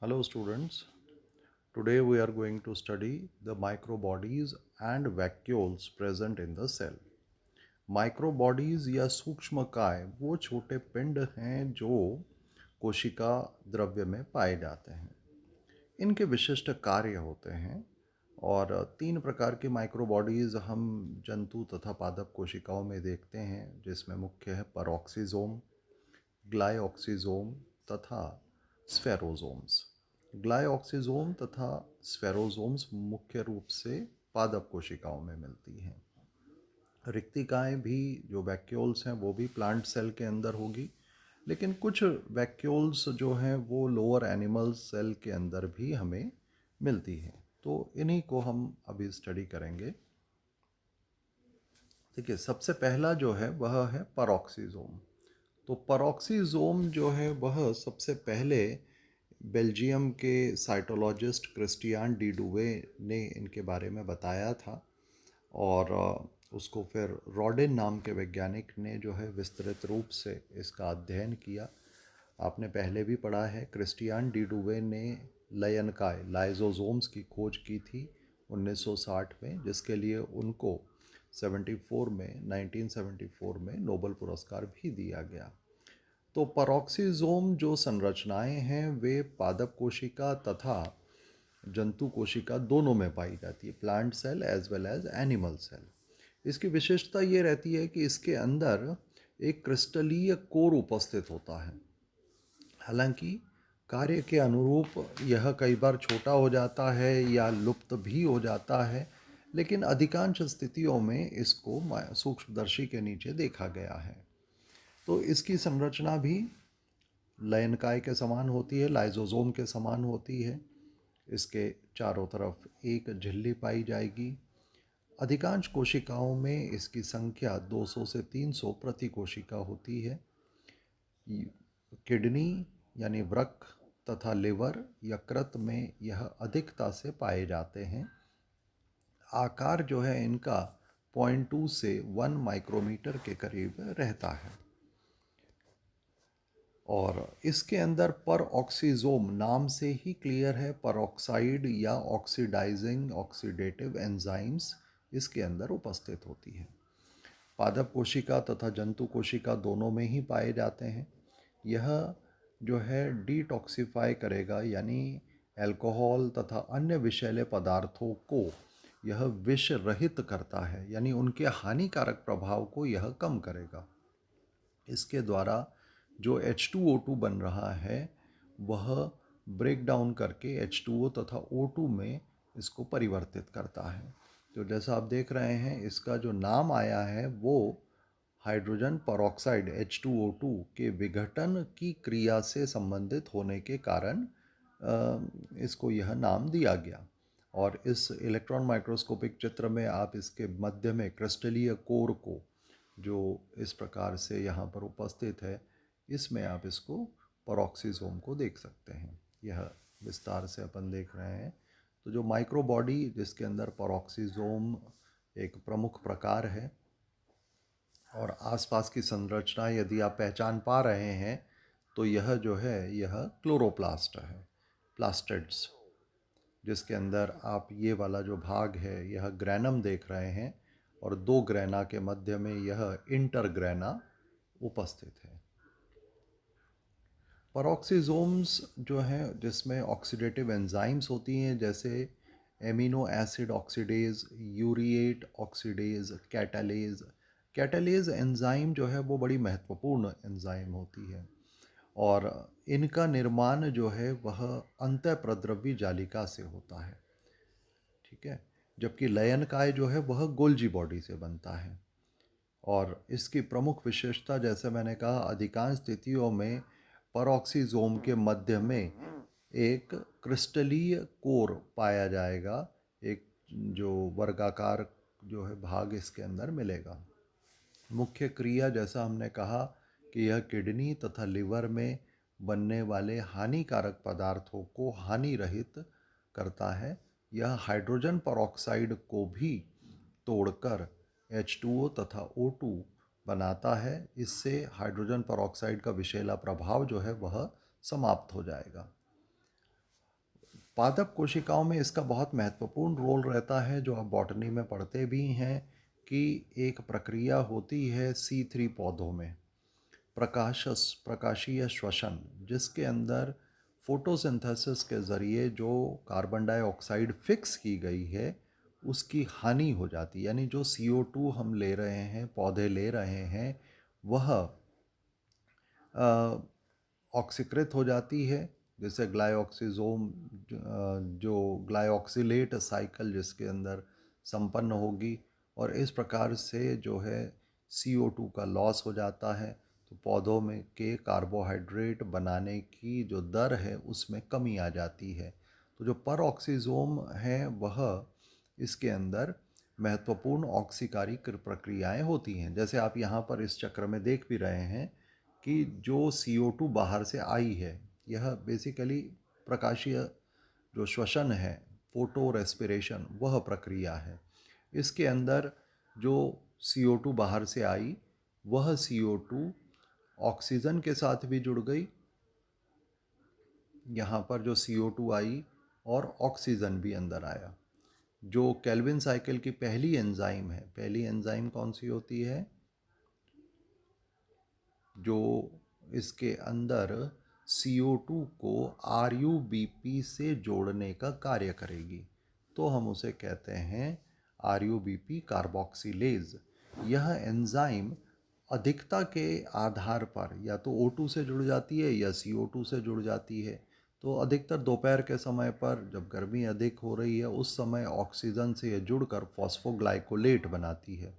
Hello students, today we are going to study the microbodies and vacuoles present in the cell. Microbodies या सूक्ष्मकाय वो छोटे पिंड हैं जो कोशिका द्रव्य में पाए जाते हैं। इनके विशिष्ट कार्य होते हैं और तीन प्रकार की माइक्रोबॉडीज़ हम जंतु तथा पादप कोशिकाओं में देखते हैं, जिसमें मुख्य है परोक्सीजोम, ग्लाइऑक्सीजोम तथा स्फेरोजोम्स। ग्लाइऑक्सीजोम तथा स्फेरोजोम्स मुख्य रूप से पादप कोशिकाओं में मिलती हैं। रिक्तिकाएँ भी जो वैक्यूल्स हैं वो भी प्लांट सेल के अंदर होगी, लेकिन कुछ वैक्यूल्स जो हैं वो लोअर एनिमल सेल के अंदर भी हमें मिलती हैं। तो इन्हीं को हम अभी स्टडी करेंगे। देखिए, सबसे पहला जो है वह है परोक्सीजोम। तो परोक्सीजोम जो है वह सबसे पहले बेल्जियम के साइटोलॉजिस्ट क्रिस्टियान डी डुवे ने इनके बारे में बताया था और उसको फिर रॉडिन नाम के वैज्ञानिक ने जो है विस्तृत रूप से इसका अध्ययन किया। आपने पहले भी पढ़ा है, क्रिस्टियान डी डुवे ने लयनकाय लाइजोसोम्स की खोज की थी 1960 में, जिसके लिए उनको 1974 में नोबेल पुरस्कार भी दिया गया। तो परोक्सीजोम जो संरचनाएं हैं वे पादप कोशिका तथा जंतु कोशिका दोनों में पाई जाती है, plant cell as well as animal cell. इसकी विशेषता ये रहती है कि इसके अंदर एक क्रिस्टलीय कोर उपस्थित होता है। हालांकि कार्य के अनुरूप यह कई बार छोटा हो जाता है या लुप्त भी हो जाता है, लेकिन अधिकांश स्थितियों में इसको सूक्ष्मदर्शी के नीचे देखा गया है। तो इसकी संरचना भी लयनकाय के समान होती है, लाइजोसोम के समान होती है। इसके चारों तरफ एक झिल्ली पाई जाएगी। अधिकांश कोशिकाओं में इसकी संख्या 200 से 300 प्रति कोशिका होती है। किडनी यानी वृक्क तथा लिवर, यकृत में यह अधिकता से पाए जाते हैं। आकार जो है इनका 0.2 से 1 माइक्रोमीटर के करीब रहता है और इसके अंदर पर ऑक्सीजोम नाम से ही क्लियर है, परऑक्साइड या ऑक्सीडाइजिंग ऑक्सीडेटिव एंजाइम्स इसके अंदर उपस्थित होती है। पादप कोशिका तथा जंतु कोशिका दोनों में ही पाए जाते हैं। यह जो है डिटॉक्सिफाई करेगा, यानी अल्कोहल तथा अन्य विषैले पदार्थों को यह विष रहित करता है, यानी उनके हानिकारक प्रभाव को यह कम करेगा। इसके द्वारा जो H2O2 बन रहा है वह ब्रेक डाउन करके H2O तथा O2 में इसको परिवर्तित करता है। तो जैसा आप देख रहे हैं, इसका जो नाम आया है वो हाइड्रोजन परऑक्साइड H2O2 के विघटन की क्रिया से संबंधित होने के कारण इसको यह नाम दिया गया। और इस इलेक्ट्रॉन माइक्रोस्कोपिक चित्र में आप इसके मध्य में क्रिस्टलीय कोर को, जो इस प्रकार से यहाँ पर उपस्थित है, इसमें आप इसको परऑक्सीजोम को देख सकते हैं। यह विस्तार से अपन देख रहे हैं। तो जो माइक्रोबॉडी जिसके अंदर परऑक्सीजोम एक प्रमुख प्रकार है और आसपास की संरचना यदि आप पहचान पा रहे हैं तो यह जो है यह क्लोरोप्लास्ट है, प्लास्टिड्स, जिसके अंदर आप ये वाला जो भाग है यह ग्रैनम देख रहे हैं और दो ग्रैना के मध्य में यह इंटरग्रैना उपस्थित है। परोक्सीजोम्स जो हैं जिसमें ऑक्सीडेटिव एंजाइम्स होती हैं, जैसे amino acid oxidase, urate oxidase, catalase. Catalase enzyme जो है वो बड़ी महत्वपूर्ण एंजाइम होती है और इनका निर्माण जो है वह अंतःप्रद्रव्य जालिका से होता है, ठीक है। जबकि लयनकाय जो है वह गोल्जी बॉडी से बनता है और इसकी प्रमुख विशेषता, जैसे मैंने कहा, अधिकांश स्थितियों में परऑक्सीजोम के मध्य में एक क्रिस्टलीय कोर पाया जाएगा, एक जो वर्गाकार जो है भाग इसके अंदर मिलेगा। मुख्य क्रिया, जैसा हमने कहा, कि यह किडनी तथा लिवर में बनने वाले हानिकारक पदार्थों को हानि रहित करता है। यह हाइड्रोजन परऑक्साइड को भी तोड़कर H2O तथा O2 बनाता है। इससे हाइड्रोजन परऑक्साइड का विषैला प्रभाव जो है वह समाप्त हो जाएगा। पादप कोशिकाओं में इसका बहुत महत्वपूर्ण रोल रहता है, जो आप बॉटनी में पढ़ते भी हैं कि एक प्रक्रिया होती है C3 पौधों में, प्रकाशीय श्वसन, जिसके अंदर फोटोसिंथेसिस के ज़रिए जो कार्बन डाइऑक्साइड फिक्स की गई है उसकी हानि हो जाती है। यानी जो CO2 हम ले रहे हैं, पौधे ले रहे हैं, वह ऑक्सीकृत हो जाती है, जैसे ग्लाइऑक्सीजोम, जो ग्लाइऑक्सीलेट साइकिल जिसके अंदर संपन्न होगी, और इस प्रकार से जो है CO2 का लॉस हो जाता है। तो पौधों में के कार्बोहाइड्रेट बनाने की जो दर है उसमें कमी आ जाती है। तो जो परऑक्सीजोम है वह इसके अंदर महत्वपूर्ण ऑक्सीकारी प्रक्रियाएं होती हैं। जैसे आप यहाँ पर इस चक्र में देख भी रहे हैं कि जो CO2 बाहर से आई है, यह बेसिकली प्रकाशीय जो श्वसन है, फोटो रेस्पिरेशन, वह प्रक्रिया है। इसके अंदर जो CO2 बाहर से आई, वह CO2 ऑक्सीजन के साथ भी जुड़ गई। यहाँ पर जो CO2 आई और ऑक्सीजन भी अंदर आया। जो केल्विन साइकिल की पहली एंजाइम है, पहली एंजाइम कौन सी होती है? जो इसके अंदर CO2 को RUBP से जोड़ने का कार्य करेगी, तो हम उसे कहते हैं RUBP कार्बोक्सिलेज। यह एंजाइम अधिकता के आधार पर या तो O2 से जुड़ जाती है या CO2 से जुड़ जाती है। तो अधिकतर दोपहर के समय पर जब गर्मी अधिक हो रही है, उस समय ऑक्सीजन से यह जुड़कर फॉस्फोग्लाइकोलेट बनाती है।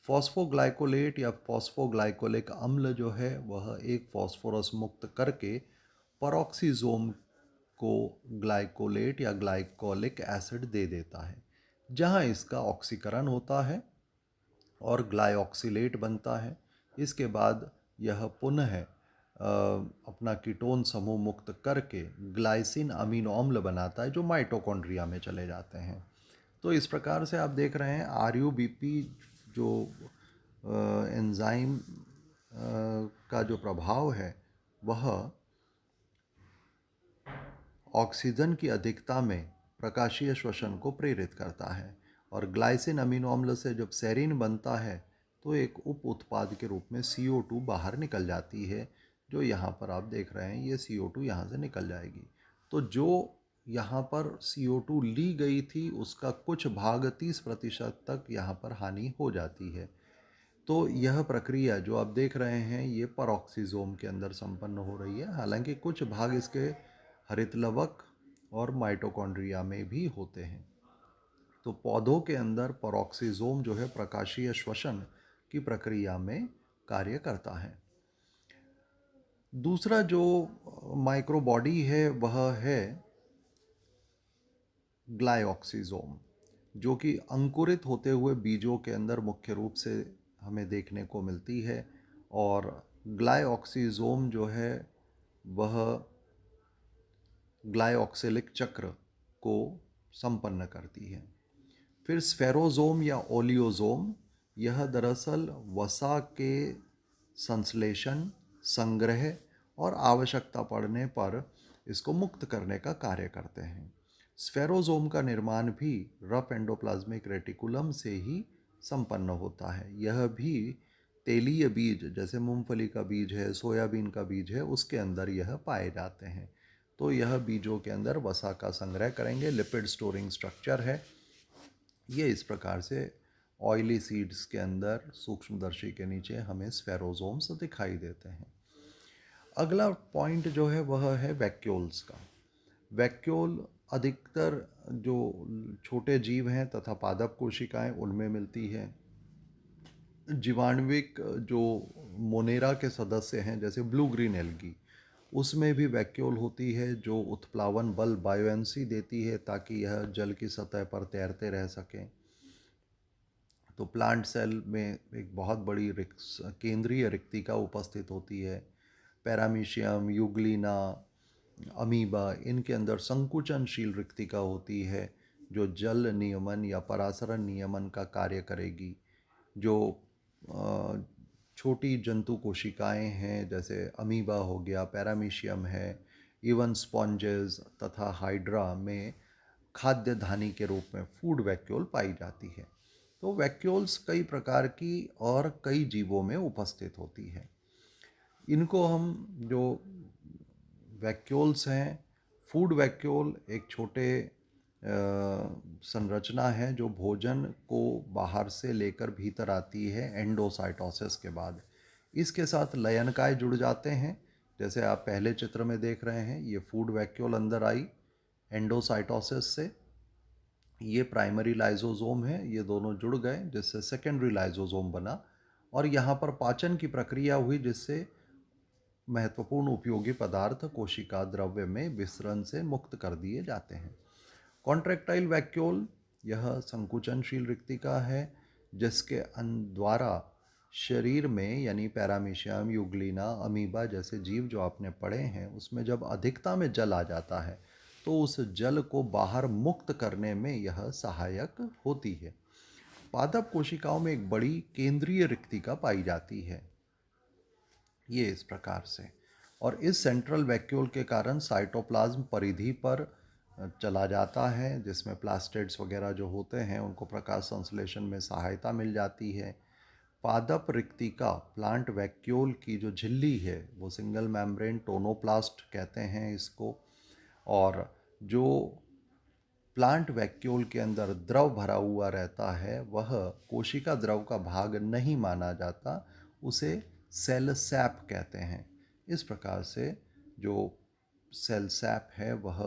फॉस्फोग्लाइकोलेट या फॉस्फोग्लाइकोलिक अम्ल जो है वह एक फॉस्फोरस मुक्त करके परऑक्सीजोम को ग्लाइकोलेट या ग्लाइकोलिक एसिड दे देता है, जहां इसका ऑक्सीकरण होता है और ग्लाइऑक्सीलेट बनता है। इसके बाद यह पुनः अपना कीटोन समूह मुक्त करके ग्लाइसिन अमीनो अम्ल बनाता है, जो माइटोकॉन्ड्रिया में चले जाते हैं। तो इस प्रकार से आप देख रहे हैं RUBP जो एंजाइम का जो प्रभाव है वह ऑक्सीजन की अधिकता में प्रकाशीय श्वसन को प्रेरित करता है, और ग्लाइसिन अमीनो अम्ल से जब सेरीन बनता है तो एक उप उत्पाद के रूप में CO2 बाहर निकल जाती है। जो यहाँ पर आप देख रहे हैं, ये CO2 यहाँ से निकल जाएगी। तो जो यहाँ पर CO2 ली गई थी उसका कुछ भाग 30% तक यहाँ पर हानि हो जाती है। तो यह प्रक्रिया जो आप देख रहे हैं ये परऑक्सीजोम के अंदर संपन्न हो रही है। हालांकि कुछ भाग इसके हरितलवक और माइटोकॉन्ड्रिया में भी होते हैं। तो पौधों के अंदर परऑक्सीजोम जो है प्रकाशीय श्वसन की प्रक्रिया में कार्य करता है। दूसरा जो माइक्रोबॉडी है वह है ग्लाइऑक्सीजोम, जो कि अंकुरित होते हुए बीजों के अंदर मुख्य रूप से हमें देखने को मिलती है। और ग्लाइऑक्सीजोम जो है वह ग्लाइऑक्सिलिक चक्र को संपन्न करती है। फिर स्फेरोजोम या ओलियोजोम, यह दरअसल वसा के संश्लेषण, संग्रह और आवश्यकता पड़ने पर इसको मुक्त करने का कार्य करते हैं। स्फेरोजोम का निर्माण भी रफ एंडोप्लाज्मिक रेटिकुलम से ही संपन्न होता है। यह भी तेलीय बीज, जैसे मूंगफली का बीज है, सोयाबीन का बीज है, उसके अंदर यह पाए जाते हैं। तो यह बीजों के अंदर वसा का संग्रह करेंगे, लिपिड स्टोरिंग स्ट्रक्चर है। ये इस प्रकार से ऑयली सीड्स के अंदर सूक्ष्मदर्शी के नीचे हमें स्फेरोजोम्स दिखाई देते हैं। अगला पॉइंट जो है वह है वैक्यूल्स का। वैक्यूल अधिकतर जो छोटे जीव हैं तथा पादप कोशिकाएं उनमें मिलती है। जीवाणुविक जो मोनेरा के सदस्य हैं, जैसे ब्लू ग्रीन एल्गी, उसमें भी वैक्यूल होती है जो उत्प्लावन बल, बायोएंसी देती है ताकि यह जल की सतह पर तैरते रह सकें। तो प्लांट सेल में एक बहुत बड़ी केंद्रीय रिक्तिका उपस्थित होती है। पैरामीशियम, यूग्लिना, अमीबा, इनके अंदर संकुचनशील रिक्तिका होती है जो जल नियमन या परासरण नियमन का कार्य करेगी। जो छोटी जंतु कोशिकाएं हैं, जैसे अमीबा हो गया, पैरामीशियम है, इवन स्पॉन्जेस तथा हाइड्रा में खाद्य धानी के रूप में फूड वैक्यूल पाई जाती है। तो वैक्यूल्स कई प्रकार की और कई जीवों में उपस्थित होती है। इनको हम जो वैक्यूल्स हैं, फूड वैक्यूल एक छोटे संरचना है जो भोजन को बाहर से लेकर भीतर आती है एंडोसाइटोसिस के बाद। इसके साथ लयनकाय जुड़ जाते हैं, जैसे आप पहले चित्र में देख रहे हैं। ये फूड वैक्यूल अंदर आई एंडोसाइटोसिस से, ये प्राइमरी लाइजोसोम है, ये दोनों जुड़ गए जिससे सेकेंडरी लाइजोसोम बना, और यहाँ पर पाचन की प्रक्रिया हुई जिससे महत्वपूर्ण उपयोगी पदार्थ कोशिका द्रव्य में विसरण से मुक्त कर दिए जाते हैं। कॉन्ट्रैक्टाइल वैक्यूल यह संकुचनशील रिक्तिका है जिसके द्वारा शरीर में, यानी पैरामीशियम, यूग्लिना, अमीबा जैसे जीव जो आपने पढ़े हैं, उसमें जब अधिकता में जल आ जाता है तो उस जल को बाहर मुक्त करने में यह सहायक होती है। पादप कोशिकाओं में एक बड़ी केंद्रीय रिक्तिका पाई जाती है, ये इस प्रकार से। और इस सेंट्रल वैक्यूल के कारण साइटोप्लाज्म परिधि पर चला जाता है, जिसमें प्लास्टिड्स वगैरह जो होते हैं उनको प्रकाश संश्लेषण में सहायता मिल जाती है। पादप रिक्तिका प्लांट वैक्यूल की जो झिल्ली है वो सिंगल मेम्ब्रेन टोनोप्लास्ट कहते हैं इसको। और जो प्लांट वैक्यूल के अंदर द्रव भरा हुआ रहता है वह कोशिका द्रव का भाग नहीं माना जाता, उसे सेल सैप कहते हैं। इस प्रकार से जो सेल सैप है वह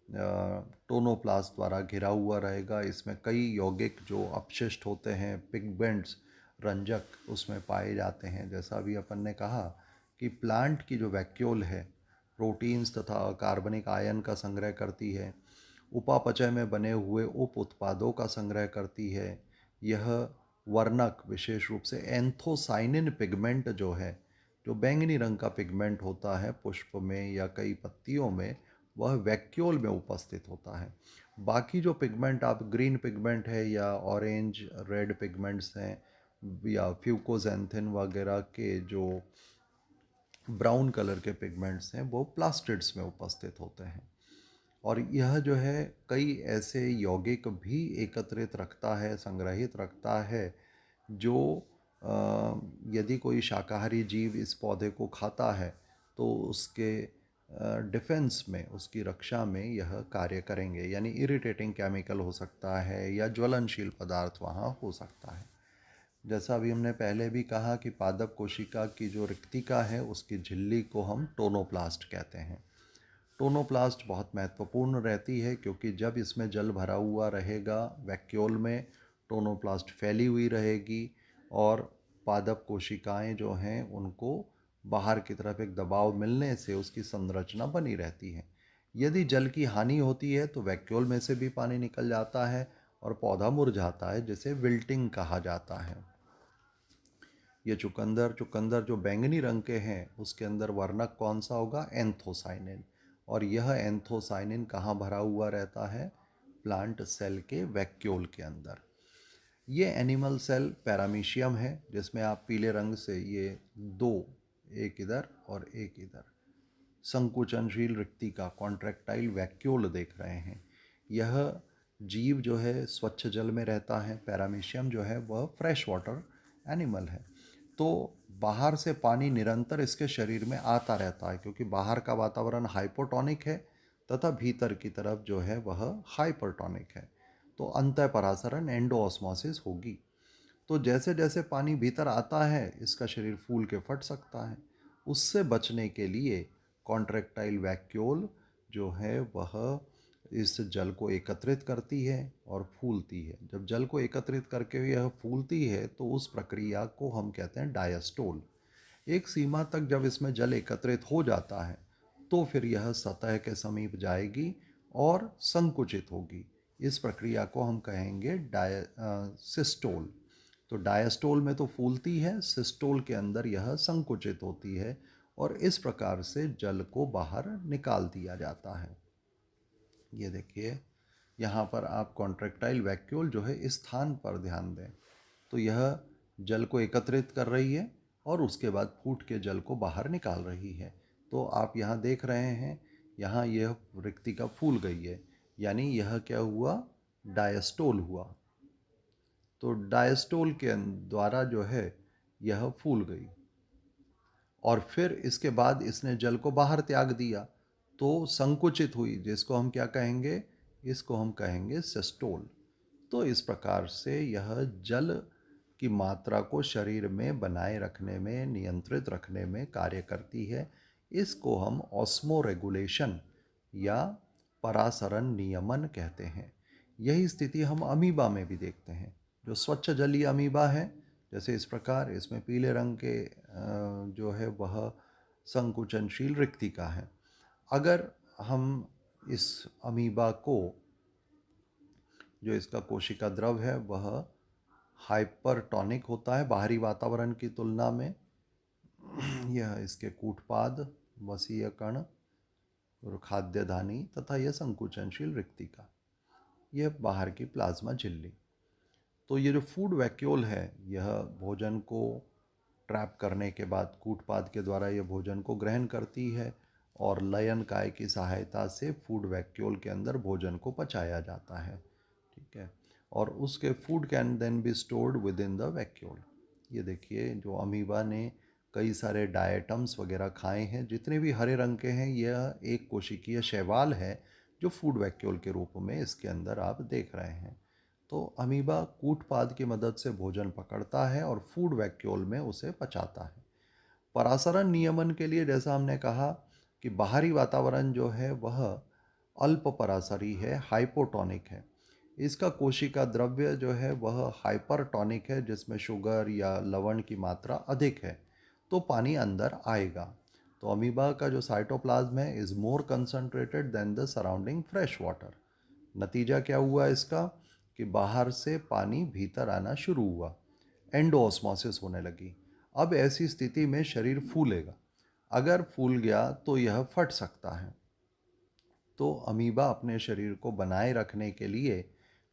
टोनोप्लास्ट द्वारा घिरा हुआ रहेगा। इसमें कई यौगिक जो अपशिष्ट होते हैं, पिगमेंट्स, रंजक उसमें पाए जाते हैं। जैसा अभी अपन ने कहा कि प्लांट की जो वैक्यूल है प्रोटीन्स तथा कार्बनिक आयन का संग्रह करती है, उपापचय में बने हुए उप उत्पादों का संग्रह करती है। यह वर्णक विशेष रूप से एंथोसाइनिन पिगमेंट जो है, जो बैंगनी रंग का पिगमेंट होता है पुष्प में या कई पत्तियों में, वह वैक्यूल में उपस्थित होता है। बाकी जो पिगमेंट आप ग्रीन पिगमेंट है या ऑरेंज रेड पिगमेंट्स हैं या फ्यूकोजेंथिन वगैरह के जो ब्राउन कलर के पिगमेंट्स हैं वो प्लास्टिड्स में उपस्थित होते हैं। और यह जो है कई ऐसे यौगिक भी एकत्रित रखता है, संग्रहित रखता है, जो यदि कोई शाकाहारी जीव इस पौधे को खाता है तो उसके डिफेंस में, उसकी रक्षा में यह कार्य करेंगे। यानी इरिटेटिंग केमिकल हो सकता है या ज्वलनशील पदार्थ वहाँ हो सकता है। जैसा अभी हमने पहले भी कहा कि पादप कोशिका की जो रिक्तिका है उसकी झिल्ली को हम टोनोप्लास्ट कहते हैं। टोनोप्लास्ट बहुत महत्वपूर्ण रहती है क्योंकि जब इसमें जल भरा हुआ रहेगा वैक्यूल में, टोनोप्लास्ट फैली हुई रहेगी और पादप कोशिकाएं जो हैं उनको बाहर की तरफ एक दबाव मिलने से उसकी संरचना बनी रहती है। यदि जल की हानि होती है तो वैक्यूल में से भी पानी निकल जाता है और पौधा मुरझाता है, जिसे विल्टिंग कहा जाता है। ये चुकंदर चुकंदर जो बैंगनी रंग के हैं उसके अंदर वर्णक कौन सा होगा? एंथोसाइनिन। और यह एंथोसाइनिन कहाँ भरा हुआ रहता है? प्लांट सेल के वैक्यूल के अंदर। ये एनिमल सेल पैरामीशियम है जिसमें आप पीले रंग से ये दो, एक इधर और एक इधर, संकुचनशील रिक्तिका कॉन्ट्रैक्टाइल वैक्यूल देख रहे हैं। यह जीव जो है स्वच्छ जल में रहता है, पैरामीशियम जो है वह फ्रेश वाटर एनिमल है। तो बाहर से पानी निरंतर इसके शरीर में आता रहता है क्योंकि बाहर का वातावरण हाइपोटोनिक है तथा भीतर की तरफ जो है वह हाइपरटोनिक है। तो अंतः परासरण एंडोऑस्मोसिस होगी। तो जैसे जैसे पानी भीतर आता है इसका शरीर फूल के फट सकता है। उससे बचने के लिए कॉन्ट्रैक्टाइल वैक्यूल जो है वह इस जल को एकत्रित करती है और फूलती है। जब जल को एकत्रित करके यह फूलती है तो उस प्रक्रिया को हम कहते हैं डायस्टोल। एक सीमा तक जब इसमें जल एकत्रित हो जाता है तो फिर यह सतह के समीप जाएगी और संकुचित होगी। इस प्रक्रिया को हम कहेंगे सिस्टोल। तो डायस्टोल में तो फूलती है, सिस्टोल के अंदर यह संकुचित होती है और इस प्रकार से जल को बाहर निकाल दिया जाता है। ये देखिए यहाँ पर आप कॉन्ट्रैक्टाइल वैक्यूल जो है इस स्थान पर ध्यान दें, तो यह जल को एकत्रित कर रही है और उसके बाद फूट के जल को बाहर निकाल रही है। तो आप यहाँ देख रहे हैं यहाँ यह रिक्तिका फूल गई है, यानी यह क्या हुआ, डायस्टोल हुआ। तो डायस्टोल के द्वारा जो है यह फूल गई और फिर इसके बाद इसने जल को बाहर त्याग दिया तो संकुचित हुई, जिसको हम क्या कहेंगे, इसको हम कहेंगे सिस्टोल। तो इस प्रकार से यह जल की मात्रा को शरीर में बनाए रखने में, नियंत्रित रखने में कार्य करती है। इसको हम ऑस्मो रेगुलेशन या परासरण नियमन कहते हैं। यही स्थिति हम अमीबा में भी देखते हैं। जो स्वच्छ जलीय अमीबा है, जैसे इस प्रकार, इसमें पीले रंग के जो है वह संकुचनशील रिक्तिका है। अगर हम इस अमीबा को, जो इसका कोशिका द्रव है वह हाइपरटॉनिक होता है बाहरी वातावरण की तुलना में। यह इसके कूटपाद, वसीय कण और खाद्यधानी तथा यह संकुचनशील रिक्तिका, यह बाहर की प्लाज्मा झिल्ली। तो ये जो फूड वैक्यूल है, यह भोजन को ट्रैप करने के बाद कूटपाद के द्वारा यह भोजन को ग्रहण करती है और लयन काय की सहायता से फूड वैक्यूल के अंदर भोजन को पचाया जाता है। ठीक है, और उसके food can then be stored within the vacuole. ये देखिए, जो अमीबा ने कई सारे डायटम्स वगैरह खाए हैं, जितने भी हरे रंग के हैं, यह एक कोशिकीय शैवाल है जो फूड वैक्यूल के रूप में इसके अंदर आप देख रहे हैं। तो अमीबा कूटपाद की मदद से भोजन पकड़ता है और फूड वैक्यूल में उसे पचाता है। परासरण नियमन के लिए जैसा हमने कहा कि बाहरी वातावरण जो है वह अल्प परासरी है, हाइपोटोनिक है। इसका कोशिका द्रव्य जो है वह हाइपरटोनिक है, जिसमें शुगर या लवण की मात्रा अधिक है, तो पानी अंदर आएगा। तो अमीबा का जो साइटोप्लाज्म है is more concentrated than the surrounding fresh water. नतीजा क्या हुआ इसका, कि बाहर से पानी भीतर आना शुरू हुआ, एंडोऑस्मोसिस होने लगी। अब ऐसी स्थिति में शरीर फूलेगा। अगर फूल गया तो यह फट सकता है। तो अमीबा अपने शरीर को बनाए रखने के लिए,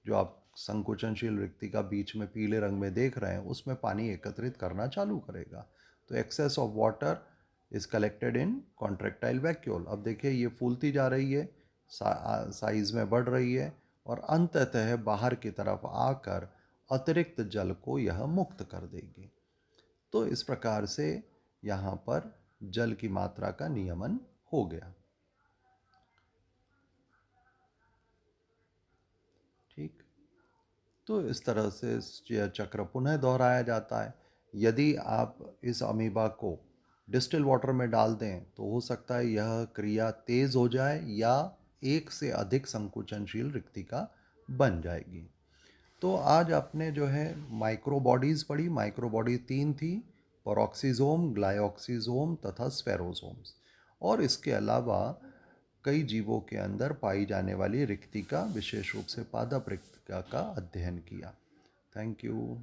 जो आप संकुचनशील रिक्तिका बीच में पीले रंग में देख रहे हैं, उसमें पानी एकत्रित करना चालू करेगा। तो excess of water is collected in contractile vacuole. अब देखिए, ये फूलती जा रही है, साइज में बढ़ रही है और अंततः बाहर की तरफ आकर अतिरिक्त जल को यह मुक्त कर देगी। तो इस प्रकार से यहाँ पर जल की मात्रा का नियमन हो गया। ठीक, तो इस तरह से यह चक्र पुनः दोहराया जाता है। यदि आप इस अमीबा को डिस्टिल वाटर में डाल दें तो हो सकता है यह क्रिया तेज हो जाए या एक से अधिक संकुचनशील रिक्तिका बन जाएगी। तो आज आपने जो है माइक्रो बॉडीज़ पढ़ी। माइक्रो बॉडी 3 थी, पेरोक्सिसोम, ग्लाइऑक्सिसोम तथा स्फेरोसोम्स। और इसके अलावा कई जीवों के अंदर पाई जाने वाली रिक्तिका, विशेष रूप से पादप रिक्तिका का अध्ययन किया। Thank you.